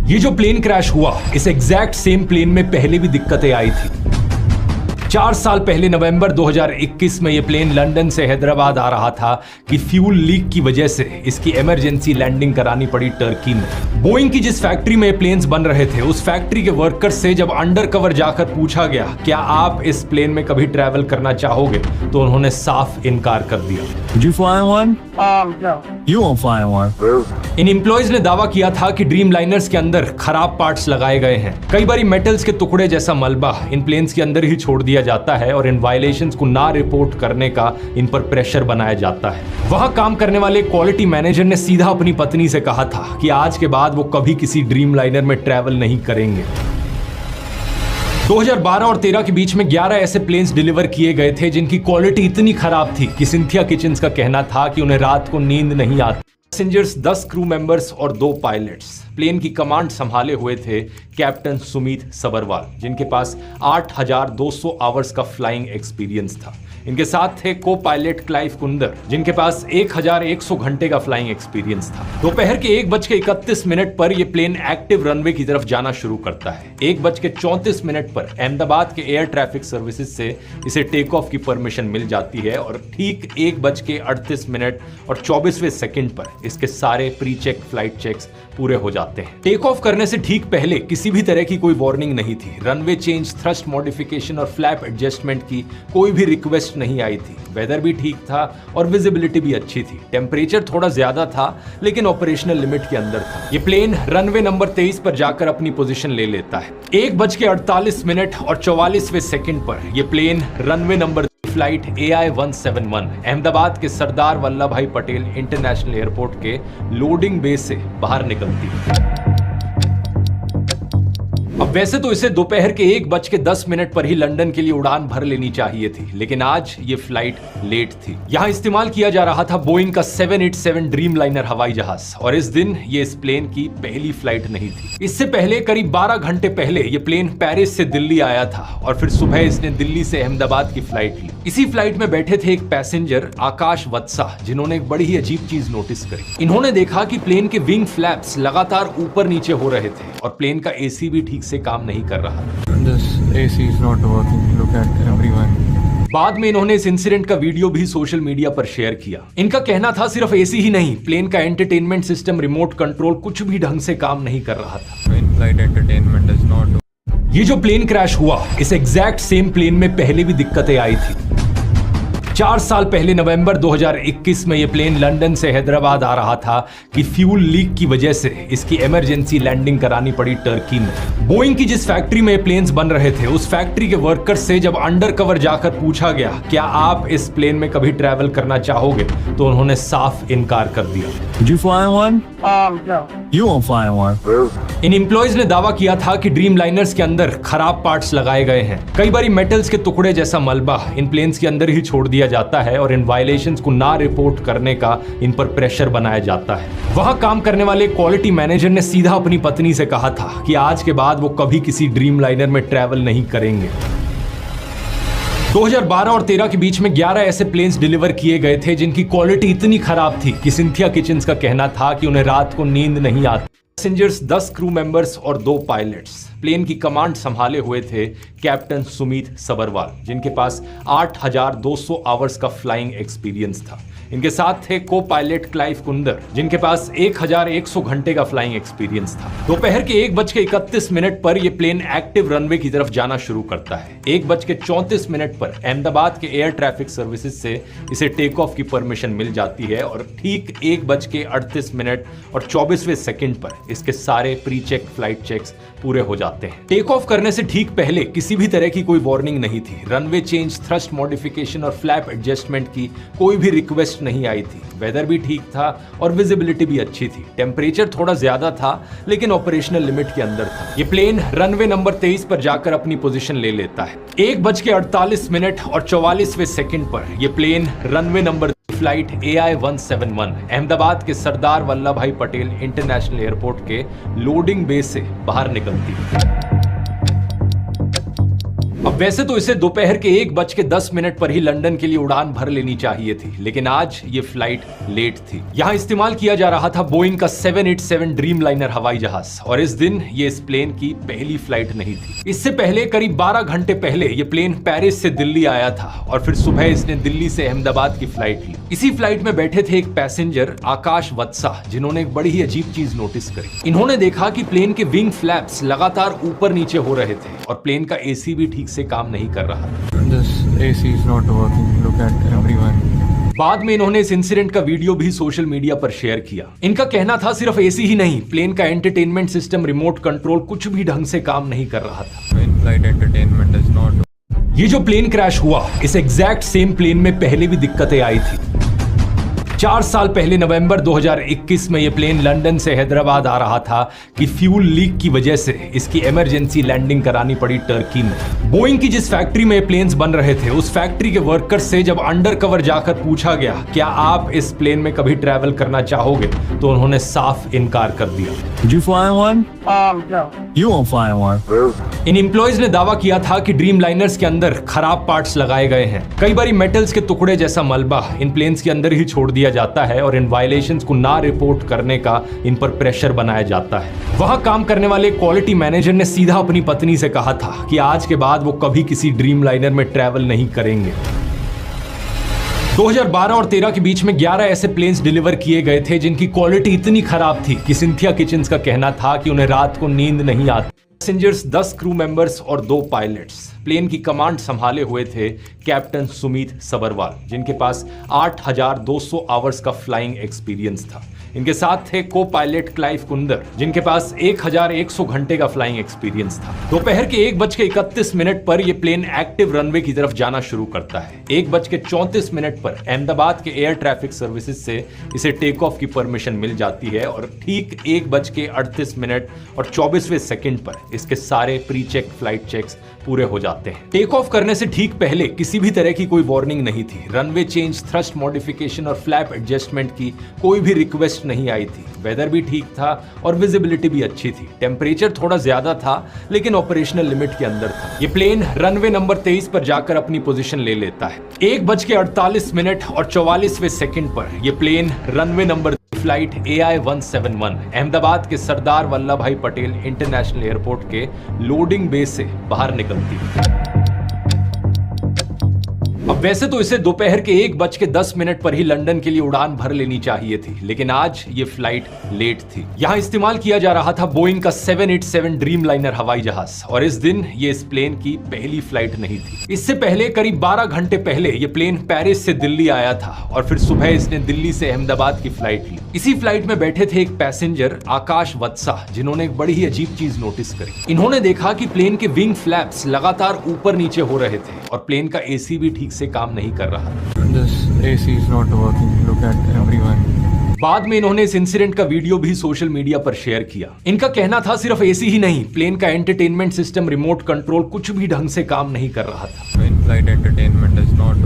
ये जो plane crash हुआ, इस एग्जैक्ट सेम प्लेन में पहले भी दिक्कतें आई थी। 4 साल पहले नवंबर 2021 में ये प्लेन लंदन से हैदराबाद आ रहा था कि फ्यूल लीक की वजह से इसकी इमरजेंसी लैंडिंग करानी पड़ी टर्की में। बोइंग की जिस फैक्ट्री में प्लेन्स बन रहे थे, उस फैक्ट्री के वर्कर्स से जब अंडर कवर जाकर पूछा गया क्या आप इस प्लेन में कभी ट्रैवल करना चाहोगे, तो उन्होंने साफ इनकार कर दिया। Did you fly one? No. You won't fly one. In employees ने दावा किया था कि ड्रीम लाइनर्स के अंदर खराब पार्ट्स लगाए गए हैं। कई बार मेटल्स के टुकड़े जैसा मलबा इन प्लेन्स के अंदर ही छोड़ दिया जाता है और इन वायलेशंस को ना रिपोर्ट करने का इन पर प्रेशर बनाया जाता है। वहां काम करने वाले क्वालिटी मैनेजर ने सीधा अपनी पत्नी से कहा था कि आज के बाद वो कभी किसी ड्रीम लाइनर में ट्रैवल नहीं करेंगे। 2012 और 13 के बीच में 11 ऐसे प्लेन्स डिलीवर किए गए थे जिनकी क्वालिटी इतनी खराब थी कि सिंथिया किचन्स का कहना था कि उन्हें रात को नींद नहीं आती। पैसेंजर्स 10 क्रू मेंबर्स और 2 पायलट्स। प्लेन की कमांड संभाले हुए थे कैप्टन सुमित सबरवाल, जिनके पास 8200 आवर्स का फ्लाइंग एक्सपीरियंस था। इनके साथ थे को पायलट क्लाइव कुंदर, जिनके पास 1100 घंटे का फ्लाइंग एक्सपीरियंस था। दोपहर के 1:31 पर यह प्लेन एक्टिव रनवे की तरफ जाना शुरू करता है। 1:34 पर अहमदाबाद के एयर ट्रैफिक सर्विसेज से इसे टेक ऑफ की परमिशन मिल जाती है और ठीक 1:38 और 24वें सेकंड पर इसके सारे प्री चेक फ्लाइट चेक्स पूरे हो जाते हैं। टेक ऑफ करने से ठीक पहले किसी भी तरह की कोई वार्निंग नहीं थी। रनवे चेंज, थ्रस्ट मॉडिफिकेशन और फ्लैप एडजस्टमेंट की कोई भी रिक्वेस्ट नहीं आई थी। वेदर भी ठीक था और विजिबिलिटी भी अच्छी थी। टेम्परेचर थोड़ा ज्यादा था लेकिन ऑपरेशनल लिमिट के अंदर था। ये प्लेन रनवे नंबर 23 पर जाकर अपनी पोजीशन ले लेता है। 1:48 और 44वें सेकंड पर यह plane runway number flight AI-171 Ahmedabad के सरदार वल्लभ भाई पटेल इंटरनेशनल एयरपोर्ट के लोडिंग बे से बाहर निकलती है। अब वैसे तो इसे दोपहर के 1:10 पर ही लंदन के लिए उड़ान भर लेनी चाहिए थी, लेकिन आज ये फ्लाइट लेट थी। यहां इस्तेमाल किया जा रहा था बोइंग का 787 ड्रीम लाइनर हवाई जहाज और इस दिन ये इस प्लेन की पहली फ्लाइट नहीं थी। इससे पहले करीब 12 घंटे पहले ये प्लेन पेरिस से दिल्ली आया था और फिर सुबह इसने दिल्ली से अहमदाबाद की फ्लाइट ली। इसी फ्लाइट में बैठे थे एक पैसेंजर आकाश वत्सा, जिन्होंने एक बड़ी ही अजीब चीज नोटिस करी। इन्होंने देखा कि प्लेन के विंग फ्लैप्स लगातार ऊपर नीचे हो रहे थे और प्लेन का एसी भी ठीक से काम नहीं कर रहा था। This AC is not working. Look at everyone. बाद में इन्होंने इस इंसिडेंट का वीडियो भी सोशल मीडिया पर शेयर किया। इनका कहना था सिर्फ एसी ही नहीं, प्लेन का एंटरटेनमेंट सिस्टम, रिमोट कंट्रोल कुछ भी ढंग से काम नहीं कर रहा था। In-flight entertainment is not. ये जो प्लेन क्रैश हुआ, इस एग्जैक्ट सेम प्लेन में पहले भी दिक्कतें आई थी। 4 साल पहले नवंबर 2021 में यह प्लेन लंदन से हैदराबाद आ रहा था कि फ्यूल लीक की वजह से इसकी इमरजेंसी लैंडिंग करानी पड़ी टर्की में। बोइंग की जिस फैक्ट्री में प्लेन्स बन रहे थे, उस फैक्ट्री के वर्कर्स से जब अंडर कवर जाकर पूछा गया क्या आप इस प्लेन में कभी ट्रैवल करना चाहोगे, तो उन्होंने साफ इनकार कर दिया। Did you fly one? No. You won't fly one. In employees ने दावा किया था कि ड्रीम लाइनर्स के अंदर खराब पार्ट्स लगाए गए हैं। कई बार मेटल्स के टुकड़े जैसा मलबा इन प्लेन्स के अंदर ही छोड़ दिया जाता है और इन वायलेशंस को ना रिपोर्ट करने का इन पर प्रेशर बनाया जाता है। वहां काम करने वाले क्वालिटी मैनेजर ने सीधा अपनी पत्नी से कहा था कि आज के बाद वो कभी किसी ड्रीम लाइनर में ट्रैवल नहीं करेंगे। 2012 और 13 के बीच में 11 ऐसे प्लेन्स डिलीवर किए गए थे जिनकी क्वालिटी इतनी खराब थी कि सिंथिया किचन्स का कहना था कि उन्हें रात को नींद नहीं आती। पैसेंजर्स 10 क्रू मेंबर्स और 2 पायलट्स। प्लेन की कमांड संभाले हुए थे कैप्टन सुमित सबरवाल, जिनके पास 8200 आवर्स का फ्लाइंग एक्सपीरियंस था। इनके साथ थे को पायलट क्लाइव कुंदर, जिनके पास 1100 घंटे का फ्लाइंग एक्सपीरियंस था। दोपहर के 1:31 पर यह प्लेन एक्टिव रनवे की तरफ जाना शुरू करता है। 1:34 पर अहमदाबाद के एयर ट्रैफिक सर्विसेज से इसे टेक ऑफ की परमिशन मिल जाती है और ठीक 1:38 और 24वें सेकंड पर इसके सारे प्री चेक फ्लाइट चेक्स पूरे हो जाते हैं। टेक ऑफ करने से ठीक पहले किसी भी तरह की कोई वार्निंग नहीं थी। रनवे चेंज, थ्रस्ट मॉडिफिकेशन और फ्लैप एडजस्टमेंट की कोई भी रिक्वेस्ट नहीं आई थी। वेदर भी ठीक था और विजिबिलिटी भी अच्छी थी। टेम्परेचर थोड़ा ज्यादा था लेकिन ऑपरेशनल लिमिट के अंदर था। ये प्लेन रनवे नंबर 23 पर जाकर अपनी पोजीशन ले लेता है। 1:48 और 44वें सेकंड पर यह plane runway number flight AI-171 Ahmedabad के सरदार वल्लभ भाई पटेल इंटरनेशनल एयरपोर्ट के लोडिंग बे से बाहर निकलती है। अब वैसे तो इसे दोपहर के 1:10 पर ही लंदन के लिए उड़ान भर लेनी चाहिए थी, लेकिन आज ये फ्लाइट लेट थी। यहाँ इस्तेमाल किया जा रहा था बोइंग का 787 ड्रीमलाइनर हवाई जहाज, और इस दिन ये इस प्लेन की पहली फ्लाइट नहीं थी। इससे पहले करीब 12 घंटे पहले ये प्लेन पेरिस से दिल्ली आया था और फिर सुबह इसने दिल्ली से अहमदाबाद की फ्लाइट ली। इसी फ्लाइट में बैठे थे एक पैसेंजर आकाश वत्सा, जिन्होंने एक बड़ी ही अजीब चीज नोटिस करी। इन्होंने देखा कि प्लेन के विंग फ्लैप्स लगातार ऊपर नीचे हो रहे थे और प्लेन का एसी भी ठीक से काम नहीं कर रहा था। This AC is not working. Look at everyone. बाद में इन्होंने इस इंसिडेंट का वीडियो भी सोशल मीडिया पर शेयर किया। इनका कहना था सिर्फ एसी ही नहीं, प्लेन का एंटरटेनमेंट सिस्टम, रिमोट कंट्रोल कुछ भी ढंग से काम नहीं कर रहा था। In-flight entertainment is not. ये जो प्लेन क्रैश हुआ, इस एग्जैक्ट सेम प्लेन में पहले भी दिक्कतें आई थी। 4 साल पहले नवंबर 2021 में ये प्लेन लंदन से हैदराबाद आ रहा था कि फ्यूल लीक की वजह से इसकी इमरजेंसी लैंडिंग करानी पड़ी टर्की में। बोइंग की जिस फैक्ट्री में ये प्लेन्स बन रहे थे, उस फैक्ट्री के वर्कर्स से जब अंडर कवर जाकर पूछा गया क्या आप इस प्लेन में कभी ट्रैवल करना चाहोगे, तो उन्होंने साफ इनकार कर दिया। Did you fly one? No. You won't fly one. In employees ने दावा किया था कि ड्रीम लाइनर्स के अंदर खराब पार्ट्स लगाए गए हैं। कई बार मेटल्स के टुकड़े जैसा मलबा इन प्लेन्स के अंदर ही छोड़ दिया जाता है और इन वायलेशंस को ना रिपोर्ट करने का इन पर प्रेशर बनाया जाता है। वहां काम करने वाले क्वालिटी मैनेजर ने सीधा अपनी पत्नी से कहा था कि आज के बाद वो कभी किसी ड्रीम लाइनर में ट्रैवल नहीं करेंगे। 2012 और 13 के बीच में 11 ऐसे प्लेन्स डिलीवर किए गए थे जिनकी क्वालिटी इतनी खराब थी कि सिंथिया किचन्स का कहना था कि उन्हें रात को नींद नहीं आती। पैसेंजर्स 10 क्रू मेंबर्स और 2 पायलट्स। प्लेन की कमांड संभाले हुए थे कैप्टन सुमित सबरवाल, जिनके पास 8200 आवर्स का फ्लाइंग एक्सपीरियंस था। इनके साथ थे को पायलट क्लाइव कुंदर, जिनके पास 1100 घंटे का फ्लाइंग एक्सपीरियंस था। दोपहर के 1:31 पर यह प्लेन एक्टिव रनवे की तरफ जाना शुरू करता है। 1:34 पर अहमदाबाद के एयर ट्रैफिक सर्विसेज से इसे टेक ऑफ की परमिशन मिल जाती है और ठीक 1:38 और 24वें सेकंड पर इसके सारे प्री चेक फ्लाइट चेक्स पूरे हो जाते हैं। टेक ऑफ करने से ठीक पहले किसी भी तरह की कोई वार्निंग नहीं थी। रनवे चेंज, थ्रस्ट मॉडिफिकेशन और फ्लैप एडजस्टमेंट की कोई भी रिक्वेस्ट नहीं आई थी। वेदर भी ठीक था और विजिबिलिटी भी अच्छी थी। टेम्परेचर थोड़ा ज्यादा था लेकिन ऑपरेशनल लिमिट के अंदर था। ये प्लेन रनवे नंबर 23 पर जाकर अपनी पोजीशन ले लेता है। 1:48 और 44वें सेकंड पर यह plane runway number flight AI-171 Ahmedabad के सरदार वल्लभ भाई पटेल इंटरनेशनल एयरपोर्ट के लोडिंग बे से बाहर निकलती है। अब वैसे तो इसे दोपहर के 1:10 पर ही लंदन के लिए उड़ान भर लेनी चाहिए थी, लेकिन आज ये फ्लाइट लेट थी। यहाँ इस्तेमाल किया जा रहा था बोइंग का 787 ड्रीमलाइनर हवाई जहाज, और इस दिन ये इस प्लेन की पहली फ्लाइट नहीं थी। इससे पहले करीब 12 घंटे पहले ये प्लेन पेरिस से दिल्ली आया था और फिर सुबह इसने दिल्ली से अहमदाबाद की फ्लाइट ली। इसी फ्लाइट में बैठे थे एक पैसेंजर आकाश वत्सा, जिन्होंने एक बड़ी ही अजीब चीज नोटिस करी। इन्होंने देखा कि प्लेन के विंग फ्लैप्स लगातार ऊपर नीचे हो रहे थे और प्लेन का एसी भी ठीक से काम नहीं कर रहा था। This AC is not working. Look at everyone. बाद में इन्होंने इस इंसिडेंट का वीडियो भी सोशल मीडिया पर शेयर किया। इनका कहना था सिर्फ एसी ही नहीं, प्लेन का एंटरटेनमेंट सिस्टम, रिमोट कंट्रोल कुछ भी ढंग से काम नहीं कर रहा था। In-flight entertainment is not.